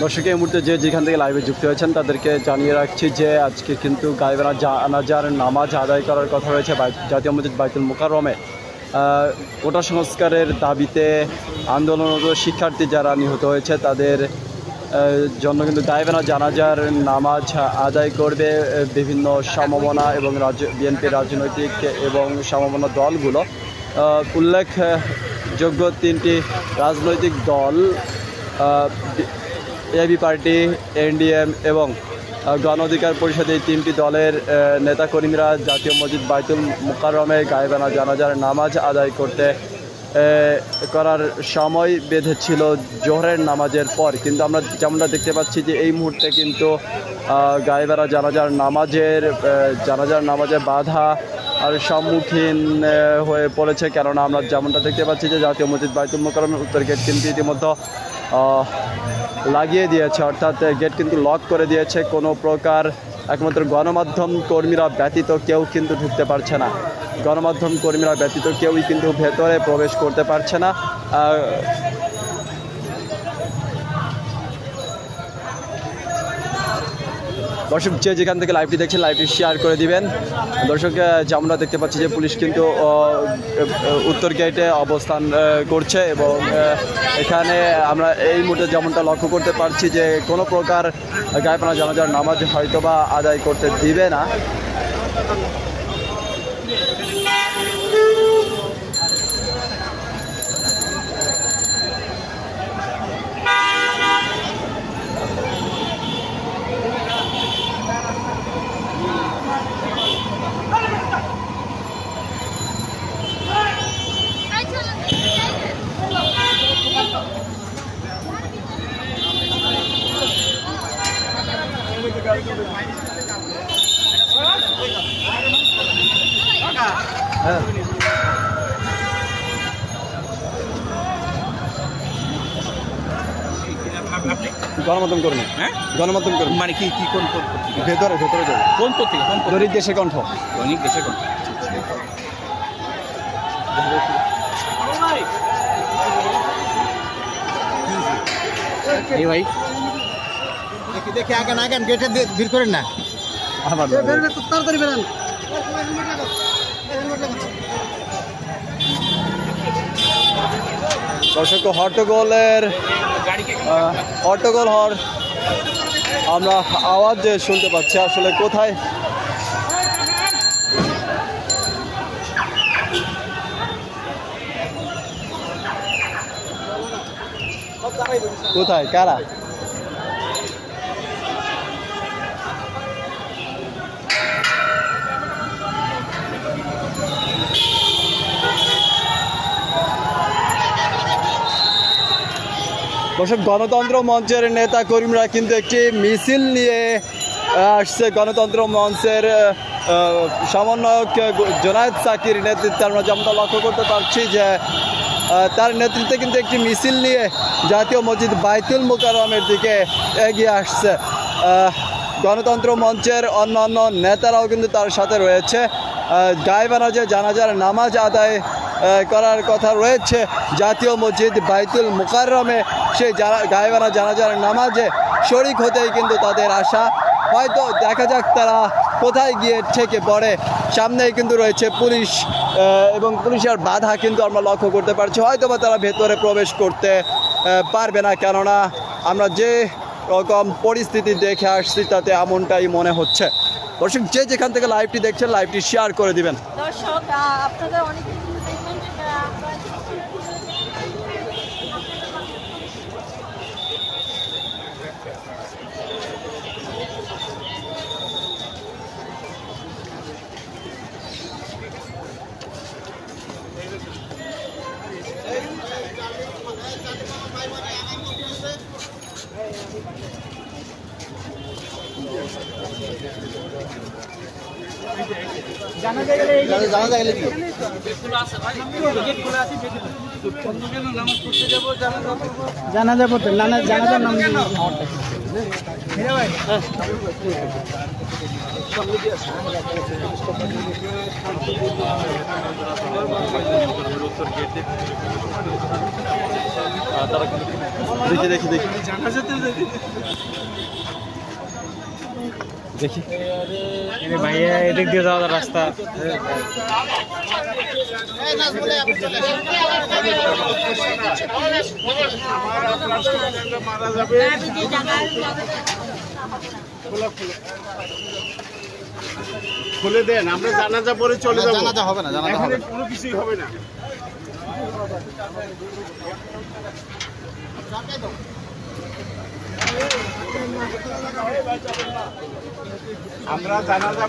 দর্শক এই মুহূর্তে যেখান থেকে লাইভে যুক্ত হয়েছেন তাদেরকে জানিয়ে রাখছি যে আজকে কিন্তু গায়েবানা জানাজার নামাজ আদায় করার কথা রয়েছে জাতীয় মসজিদ বাইতুল মোকাররমে। কোটা সংস্কারের দাবিতে আন্দোলনরত শিক্ষার্থী যারা নিহত হয়েছে তাদের জন্য কিন্তু গায়েবানা জানাজার নামাজ আদায় করবে বিভিন্ন সমমনা এবং বিএনপির রাজনৈতিক এবং সমমনা দলগুলো। উল্লেখযোগ্য তিনটি রাজনৈতিক দল এবি পার্টি, এনডিএম এবং গণ অধিকার পরিষদ, এই তিনটি দলের নেতাকর্মীরা জাতীয় মসজিদ বাইতুল মোকাররমে গায়েবানা জানাজার নামাজ আদায় করার সময় বেঁধেছিল জোহরের নামাজের পর। কিন্তু আমরা যেমনটা দেখতে পাচ্ছি যে এই মুহূর্তে কিন্তু গায়েবানা জানাজার নামাজে বাধা আর সম্মুখীন হয়ে পড়েছে। কেননা আমরা যেমনটা দেখতে পাচ্ছি যে জাতীয় মসজিদ বাইতুল মোকাররমের উত্তর গেট কিন্তু ইতিমধ্যে লাগিয়ে দিয়েছে, অর্থাৎ গেট কিন্তু লক করে দিয়েছে। কোনো প্রকার একমাত্র গণমাধ্যম কর্মীরা ব্যতীত কেউ কিন্তু ঢুকতে পারছে না। গণমাধ্যম কর্মীরা ব্যতীত কেউই কিন্তু ভেতরে প্রবেশ করতে পারছে না। দর্শক যেখান থেকে লাইভটি দেখছেন লাইভটি শেয়ার করে দিবেন। দর্শক যেমনটা দেখতে পাচ্ছি যে পুলিশ কিন্তু উত্তর গেটে অবস্থান করছে এবং এখানে আমরা এই মুহূর্তে যেমনটা লক্ষ্য করতে পারছি যে কোনো প্রকার গায়েবানা জানাজার নামাজ হয়তোবা আদায় করতে দিবে না। গণমাধ্যম কর্মী, গণমাধ্যম কর্মী মানে কি কোন ভেতরে ভেতরে যাবে কোন পত্রিকা? দৈনিক দেশের কণ্ঠ। দৈনিক দেশের কণ্ঠ। এই ভাই দেখি আগান গেটে ভিড় করেন না। তাড়াতাড়ি বেরান। দর্শক হট্টগোল হওয়ার আমরা আওয়াজ শুনতে পাচ্ছি। আসলে কোথায় কারা? দর্শক গণতন্ত্র মঞ্চের নেতা কর্মীরা কিন্তু একটি মিছিল নিয়ে আসছে। গণতন্ত্র মঞ্চের সমন্বয়ক জোনায়েদ সাকির নেতৃত্বে আমরা যেমনটা লক্ষ্য করতে পারছি যে তার নেতৃত্বে কিন্তু একটি মিছিল নিয়ে জাতীয় মসজিদ বাইতুল মোকাররমের দিকে এগিয়ে আসছে। গণতন্ত্র মঞ্চের অন্যান্য নেতারাও কিন্তু তার সাথে রয়েছে। গায়েবানা যে জানাজার নামাজ আদায় করার কথা রয়েছে জাতীয় মসজিদ বাইতুল মোকাররমে, সেই গায়েবানা জানাজার নামাজে শরিক হতেই কিন্তু তাদের আশা। হয়তো দেখা যাক তারা কোথায় গিয়ে ঠেকে পড়ে। সামনেই কিন্তু রয়েছে পুলিশ এবং পুলিশের বাধা কিন্তু আমরা লক্ষ্য করতে পারছি। হয়তো বা তারা ভেতরে প্রবেশ করতে পারবে না, কেননা আমরা যে রকম পরিস্থিতি দেখে আসছি তাতে এমনটাই মনে হচ্ছে। দর্শক যেখান থেকে লাইভটি দেখছেন লাইভটি শেয়ার করে দিবেন। দর্শক আপনাদের অনেক জানা যায় জানাজা পড়তে জানাজার নাম দেখি দেখি দেখি দেখি ভাইয়া এদিক দিয়ে যাওয়ার রাস্তা খুলে দেন, আমরা জানাজা পরে চলে যাবো। জানাজা হবে না, জানাজা হবে এখানে কোনো কিছুই হবে না। আমরা জানাজা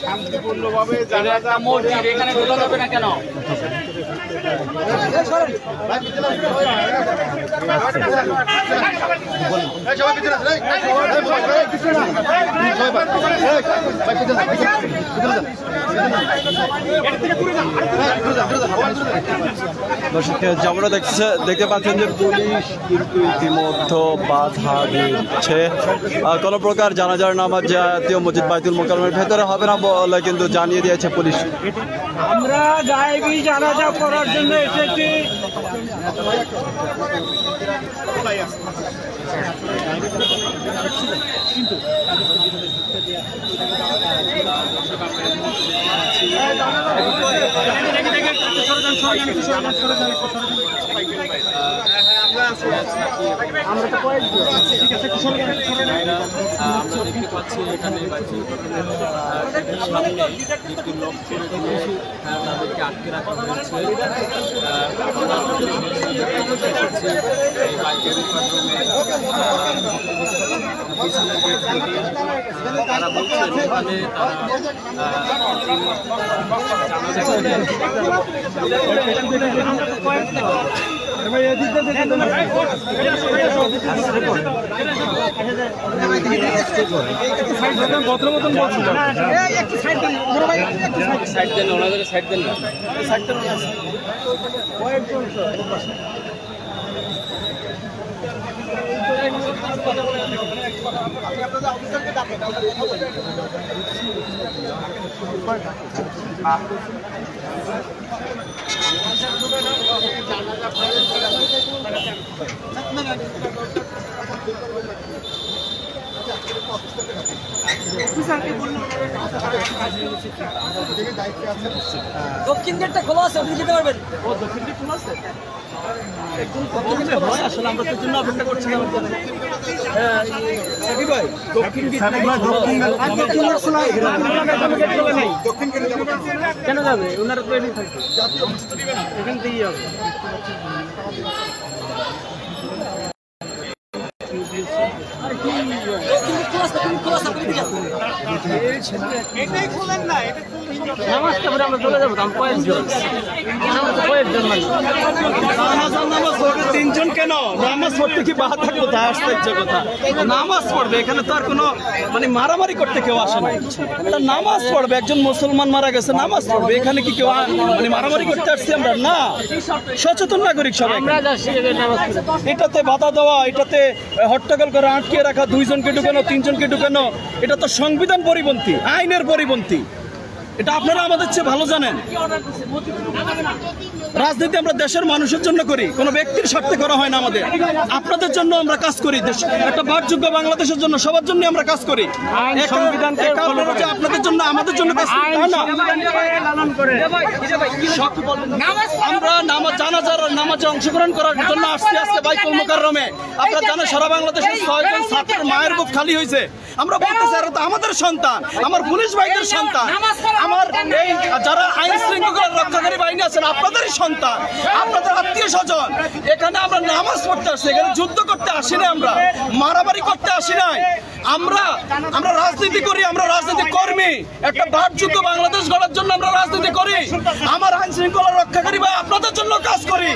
শান্তিপূর্ণভাবে জানাজা মসজিদ এখানে ঢোকা যাবে না কেন? দর্শক যেমনটা দেখতে পাচ্ছেন যে পুলিশ কিন্তু ইতিমধ্যে বাধা দিচ্ছে। কোনো প্রকার জানাজার নামাজ জাতীয় মসজিদ বাইতুল মোকাররমের ভেতরে হবে না বলে কিন্তু জানিয়ে দিয়েছে পুলিশ। আমরা গায়েবী জানাজা করার জন্য এসেছি। আমরা তো কয়েকজন ঠিক আছে, আমরা দেখতে পাচ্ছি এখানে সামনে একটি লোক ছেড়ে দিয়ে তাদেরকে আটকে রাখা হয়েছে। এই বাইকের পিছনে গেট থেকে তারা বলছেন এখানে সাইড দেন, ওনাদের সাইড দেন না, সাইড দেন। দক্ষিণ গেটটা খোলা আছে, আপনি যেতে পারবেন। আসলে আমরা তো জন্য অপেক্ষা করছিলাম। কেন যাবে? ওনারা তো এমনি থাকবে, এখান থেকেই হবে। নামাজটা পরে আমরা চলে যাবো, আমি কয়েকজন তিনজন কেন নামাজ পড়তে কি বাধা কোথায় আসতে ইচ্ছে কথা? নামাজ পড়বে, এখানে তো আর কোনো মানে মারামারি করতে কেউ আসে না। তা নামাজ পড়বে, একজন মুসলমান মারা গেছে, নামাজ পড়বে, এখানে কি কেউ মানে মারামারি করতে আসছি আমরা? না, সচেতন নাগরিক সবাই। এটাতে বাধা দেওয়া, এটাতে হট্টগোল করে আটকে রাখা, দুইজনকে ঢুকানো, তিনজনকে ঢুকানো, এটা তো সংবিধান পরিপন্থী, আইনের পরিপন্থী। এটা আপনারা আমাদের চেয়ে ভালো জানেন। রাজনীতি আমরা দেশের মানুষের জন্য করি, কোনো ব্যক্তির স্বার্থে করা হয় না। আমাদের আপনাদের জন্য আমরা কাজ করি, একটা বাকযোগ্য বাংলাদেশের জন্য, সবার জন্য আমরা কাজ করি। আপনাদের জন্য আমাদের জন্য কাজ করি না। আমরা নামাজে অংশগ্রহণ করার জন্য আসছি আজকে বাইতুল মোকাররমে। আপনারা জানেন সারা বাংলাদেশের 6 জন ছাত্রের মায়ের বুক খালি হয়েছে। আমরা বলতেছি এরা তো আমাদের সন্তান, আমার পুলিশ ভাইদের সন্তান, আমার এই যারা আইন শৃঙ্খলা রক্ষাকারী বাহিনী আছেন আপনাদেরই সন্তান, আপনাদের আত্মীয় স্বজন। এখানে আমরা নামাজ পড়তে আসছি, এখানে যুদ্ধ করতে আসি না, আমরা মারামারি করতে আসি নাই। আমরা রাজনীতি করি, আমরা রাজনীতি কর্মী। একটা বাকযোগ্য বাংলাদেশ গড়ার জন্য আমরা রাজনীতি করি। আমার আইন শৃঙ্খলা রক্ষাকারী ভাই আপনাদের জন্য কাজ করি।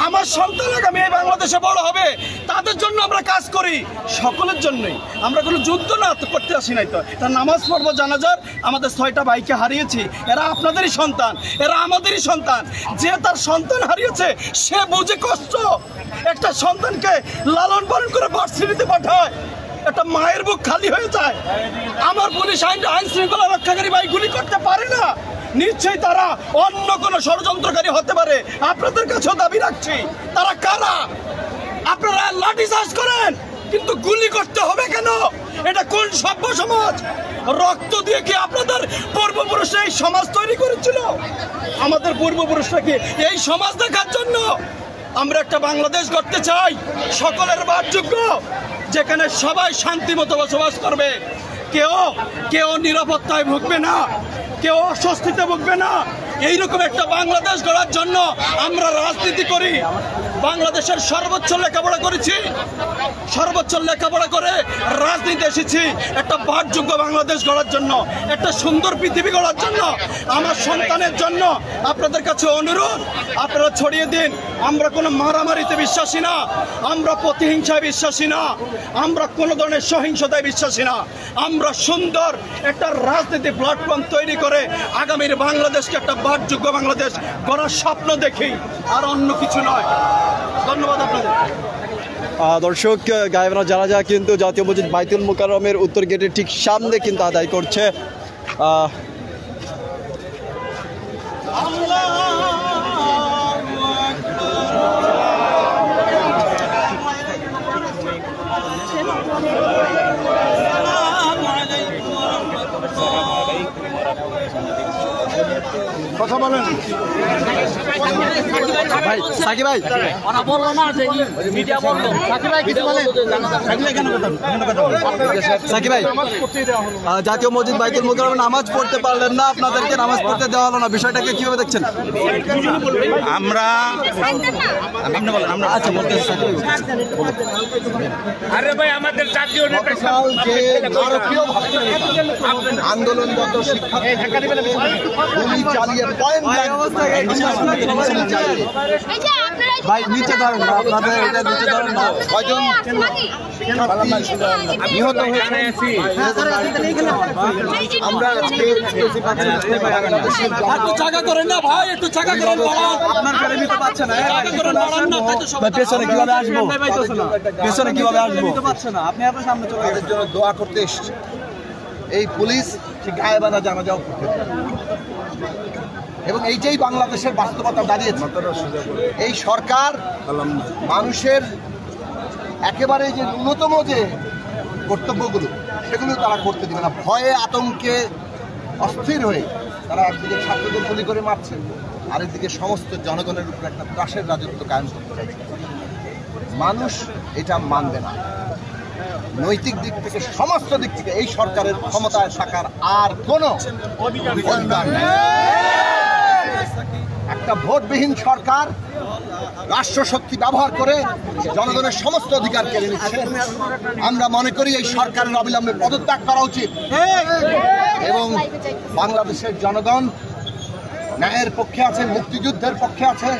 আমার সন্তান আগামী এই বাংলাদেশে বড় হবে, তাদের জন্য আমরা কাজ করি, সকলের জন্যই। আমরা কোনো যুদ্ধ না করতে আসি নাই তো। তার নামাজ পড়বো জানাজার, আমাদের 6টা ভাইকে হারিয়েছি, এরা আপনাদেরই সন্তান, এরা আমাদেরই সন্তান। যে তার সন্তান হারিয়েছে সে বুঝে কষ্ট। একটা সন্তানকে লালন পালন করে ভার্সিটিতে পাঠায়, একটা মায়ের বুক খালি হয়ে যায়। আমার পুলিশ আইন শৃঙ্খলা রক্ষাকারী ভাই গুলি করতে পারে না, নিশ্চয়ই তারা অন্য কোনো ষড়যন্ত্রকারী হতে পারে। আপনাদের কাছেও দাবি রাখছি, তারা কারা? আপনারা লাঠি চার্জ করেন, কিন্তু গুলি করতে হবে কেন? এটা কোন সভ্য সমাজ? রক্ত দিয়ে কি আপনাদের পূর্বপুরুষরা এই সমাজ তৈরি করেছিল? আমাদের পূর্বপুরুষরা কি এই সমাজ দেখার জন্য? আমরা একটা বাংলাদেশ গড়তে চাই সকলের বাসযোগ্য, যেখানে সবাই শান্তি মতো বসবাস করবে, কেউ নিরাপত্তায় ভুগবে না, কেউ অস্বস্তিতে ভুগবে না। এইরকম একটা বাংলাদেশ গড়ার জন্য আমরা রাজনীতি করি। বাংলাদেশের সর্বোচ্চ লেখাপড়া করেছি, সর্বোচ্চ লেখাপড়া করে রাজনীতি এসেছি একটা বাসযোগ্য বাংলাদেশ গড়ার জন্য, একটা সুন্দর পৃথিবী গড়ার জন্য, আমার সন্তানের জন্য। আপনাদের কাছে অনুরোধ, আপনারা ছড়িয়ে দিন। আমরা কোনো মারামারিতে বিশ্বাসী না, আমরা প্রতিহিংসায় বিশ্বাসী না, আমরা কোনো ধরনের সহিংসতায় বিশ্বাসী না। আমরা সুন্দর একটা রাজনীতি প্ল্যাটফর্ম তৈরি করে আগামীর বাংলাদেশকে একটা বাসযোগ্য বাংলাদেশ গড়ার স্বপ্ন দেখি, আর অন্য কিছু নয়। ধন্যবাদ আপনাদের। দর্শক, গায়েবরা জানাজা কিন্তু জাতীয় মসজিদ বাইতুল মোকাররমের উত্তর গেটের ঠিক সামনে কিন্তু আদায় করছে। কথা বলেন ভাই সাকিব ভাই, ওরা বললো না যে মিডিয়া বললো। সাকিব ভাই কিছু বলেন। সাকিব ভাই, জাতীয় মসজিদ বাইতুল মোকাররমে নামাজ পড়তে পারলেন না, আপনাদেরকে নামাজ পড়তে দেওয়া হলো না, বিষয়টাকে কিভাবে দেখছেন? আমরা আচ্ছা, আরে ভাই আমাদের জাতীয় নেতা আন্দোলনরত শিক্ষার্থীদের গুলি চালিয়ে ভাই নিচে ধরেন না, আপনাদের এটা নিচে ধরেন না। ছয়জন নিহত হয়েছে। আমরা আজকে একটু জায়গা করেন না ভাই, একটু জায়গা করেন। আপনার গাড়ি নিতে পারছে না, জায়গা করেন, বাড়ান না, তাই তো সব- ভাই পেছনে কিভাবে আসবো? পেছনে কিভাবে আসবো? নিতে পারছে না, আপনি আপনার সামনে চলে তাদের জন্য দোয়া করতে এসেছে। এই পুলিশ সে গায়ে বাঁধা জানাজাও করতে পারে। এবং এইটাই বাংলাদেশের বাস্তবতা দাঁড়িয়েছে। এই সরকার মানুষের একেবারে যে ন্যূনতম যে কর্তব্যগুলো সেগুলো তারা করতে দিবে না। ভয়ে আতঙ্কে অস্থির হয়ে তারা একদিকে ছাত্রদের গুলি করে মারছে, আরেকদিকে সমস্ত জনগণের উপর একটা ত্রাসের রাজত্ব কায়েম করতে চাইছে। মানুষ এটা মানবে না। নৈতিক দিক থেকে সমস্ত দিক থেকে এই সরকারের ক্ষমতায় থাকার আর কোনো অধিকার নেই। একটা ভোটবিহীন সরকার রাষ্ট্রশক্তি ব্যবহার করে জনগণের সমস্ত অধিকার কেড়ে নিচ্ছে। আমরা মনে করি এই সরকারের অবিলম্বে পদত্যাগ করা উচিত এবং বাংলাদেশের জনগণ ন্যায়ের পক্ষে আছে, মুক্তিযুদ্ধের পক্ষে আছে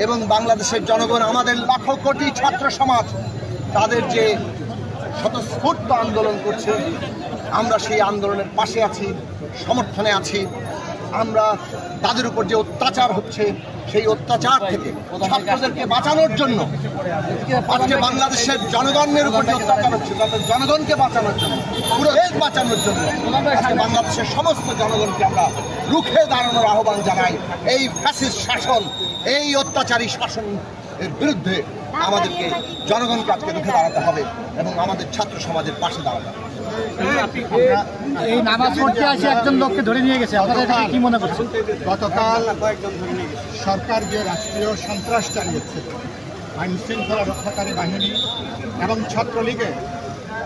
এবং বাংলাদেশের জনগণ আমাদের লাখো কোটি ছাত্র সমাজ তাদের যে স্বতঃস্ফূর্ত আন্দোলন করছে, আমরা সেই আন্দোলনের পাশে আছি, সমর্থনে আছি। আমরা তাদের উপর যে অত্যাচার হচ্ছে সেই অত্যাচার থেকে ছাত্রদেরকে বাঁচানোর জন্য, আজকে বাংলাদেশের জনগণের উপর যে অত্যাচার হচ্ছে তাদের জনগণকে বাঁচানোর জন্য, পুরো দেশ বাঁচানোর জন্য আজকে বাংলাদেশের সমস্ত জনগণকে আমরা রুখে দাঁড়ানোর আহ্বান জানাই। এই ফ্যাসিস্ট শাসন, এই অত্যাচারী শাসন এর বিরুদ্ধে আমাদেরকে জনগণকে আজকে রুখে দাঁড়াতে হবে এবং আমাদের ছাত্র সমাজের পাশে দাঁড়াতে হবে। এই নামাজ পড়তে আসে একজন লোককে ধরে নিয়ে গেছে, আপনাদের এটাকে কি মনে করছেন? গতকাল সরকার যে রাষ্ট্রীয় সন্ত্রাস চালিয়েছে, আইন শৃঙ্খলা রক্ষাকারী বাহিনী এবং ছাত্রলীগের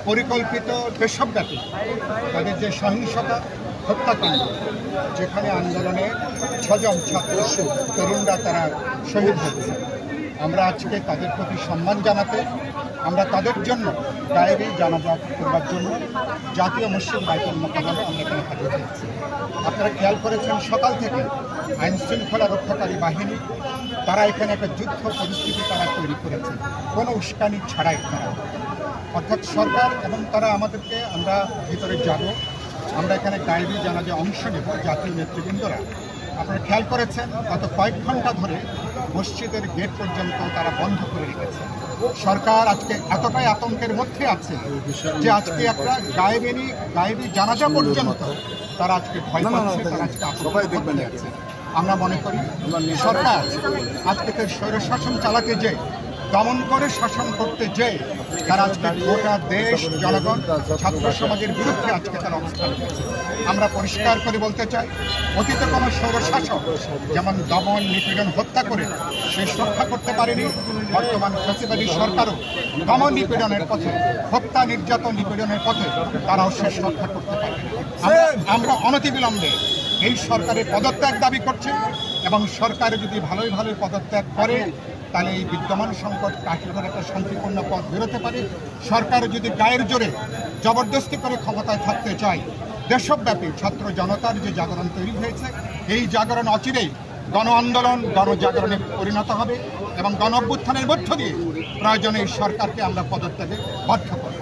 পরিকল্পিত দেশব্যাপী তাদের যে সহিংসতা হত্যাকাণ্ড, যেখানে আন্দোলনে 6 জন ছাত্র তরুণরা তারা শহীদ হয়েছে, আমরা আজকে তাদের প্রতি সম্মান জানাতে আমরা তাদের জন্য গায়েবী জানাজা করবার জন্য জাতীয় মসজিদ বাইতুল মোকাররমে আমরা এখানে হাজির হয়েছি। আপনারা খেয়াল করেছেন সকাল থেকে আইন শৃঙ্খলা রক্ষাকারী বাহিনী তারা এখানে একটা যুদ্ধ পরিস্থিতি তারা তৈরি করেছে, কোনো উস্কানি ছাড়াই তারা, অর্থাৎ সরকার এবং তারা আমাদেরকে, আমরা ভিতরে যাব, আমরা এখানে গায়েবী জানাজা অংশ নেব জাতীয় নেতৃবৃন্দরা। আপনারা খেয়াল করেছেন গত কয়েক ঘন্টা ধরে মসজিদের গেট পর্যন্ত তারা বন্ধ করে রেখেছে। সরকার আজকে এতটাই আতঙ্কের মধ্যে আছে যে আজকে একটা গায়েবী জানাজা পর্যন্ত তারা আজকে ভয় পাচ্ছে, তারা আজকে আতঙ্কে আছে। আমরা মনে করি সরকার আজকে তার স্বৈরশাসন চালাতে যে, দমন করে শাসন করতে যে, তারা আজকে গোটা দেশ, জনগণ, ছাত্র সমাজের বিরুদ্ধে আজকে তার অবস্থান নিয়েছে। আমরা পরিষ্কার করে বলতে চাই, অতীতে কোনো স্বৈরশাসক যেমন দমন, নিপীড়ন, হত্যা করে সে রক্ষা করতে পারেনি, বর্তমান ফ্যাসিবাদী সরকারও দমন নিপীড়নের পথে, হত্যা, নির্যাতন, নিপীড়নের পথে তারাও শেষ রক্ষা করতে পারেনি। আমরা অনতিবিলম্বে এই সরকারের পদত্যাগ দাবি করছি, এবং সরকার যদি ভালোই পদত্যাগ করে তাহলে এই বিদ্যমান সংকট কাটিয়ে একটা শান্তিপূর্ণ পথ বেরোতে পারে। সরকার যদি গায়ের জোরে জবরদস্তি করে ক্ষমতায় থাকতে চায়, দেশব্যাপী ছাত্র জনতার যে জাগরণ তৈরি হয়েছে, এই জাগরণ অচিরেই গণ আন্দোলন, গণজাগরণে পরিণত হবে, এবং গণ অভ্যুত্থানের মধ্য দিয়ে প্রয়োজনে এই সরকারকে আমরা পদত্যাগে বাধ্য করব।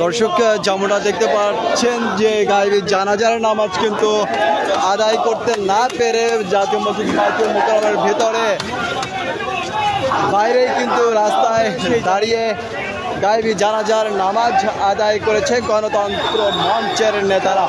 দর্শক, যেমনটা দেখতে পাচ্ছেন যে গায়েবী জানাজার নামাজ কিন্তু আদায় করতে না পেরে জাতীয় মসজিদ বাইতুল মোকাররমের ভেতরে বাইরে কিন্তু রাস্তায় দাঁড়িয়ে গায়েবী জানাজার নামাজ আদায় করেছে গণতন্ত্র মঞ্চের নেতারা।